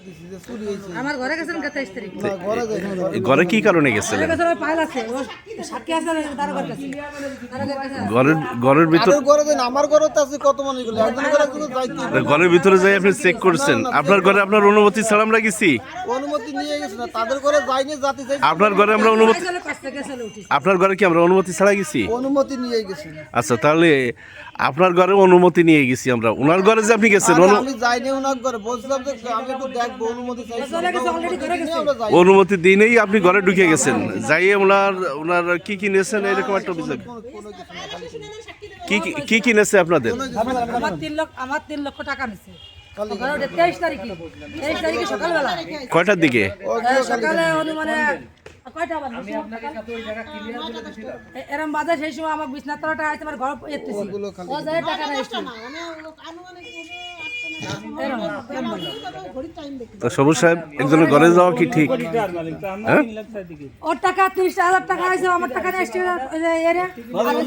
দেখতেছি যে চুরি হয়েছে। আমার ঘরে গেছেন 23 তারিখ। না, ঘরে যাইনি। ঘরে কি কারণে গেছিলেন? ঘরে গেছেন, ওই পাইল আছে, ও সাক্ষী আছে, তার ঘর কাছে। ঘরের ভিতর তাদের ঘরে যাইনি, আমার ঘরে তো আছে কত মানুষ গুলো, একজন ঘরে একজন যাইতে ঘরের ভিতরে যাই আপনি চেক করছেন? আপনার ঘরে আপনার অনুমতি ছাড়া আমরা গেছি? অনুমতি নিয়ে গেছে না, তাদের ঘরে যাইনি, যাতে চাই আপনার ঘরে আমরা অনুমতি, চলে কাছ থেকে চলে উঠিস। আপনার ঘরে কি আমরা অনুমতি ছাড়া গেছি? অনুমতি নিয়ে গেছে। আচ্ছা, তাহলে আপনার ঘরে অনুমতি নিয়ে গেছি আমরা। ওনার ঘরে যে আপনি গেছেন, আরে আমি যাইনি ওনার ঘরে, বলছিলাম যে আমি একটু দেখবো, অনুমতি চাইছি। চলে গেছে, already ঘরে গেছে। আমরা যাই অনুমতি দিই নেই, আপনি ঘরে ঢুকে গেছেন। যাইয়ে ওনার কি কি নিয়েছেন এরকম একটা অভিযোগ? কোনো কিছু না, খালি কি কি নিয়েছে আপনাদের? আমার 3 লক্ষ টাকা নিছে। 23 তারিখে সকালবেলা। কয়টার দিকে? সকালে অনুমানে কয়টা বাজে? এরম বাজে, সেই সময় আমার বিছনার তলাটা আছে, আমার ঘর এতেছি। ও যায় টাকা নাই এসছে। তো সবুজ সাহেব, একজনের ঘরে যাওয়া কি ঠিক? হ্যাঁ, ওর টাকা 30,000 টাকা আছে, আমার টাকা নেই এসছে।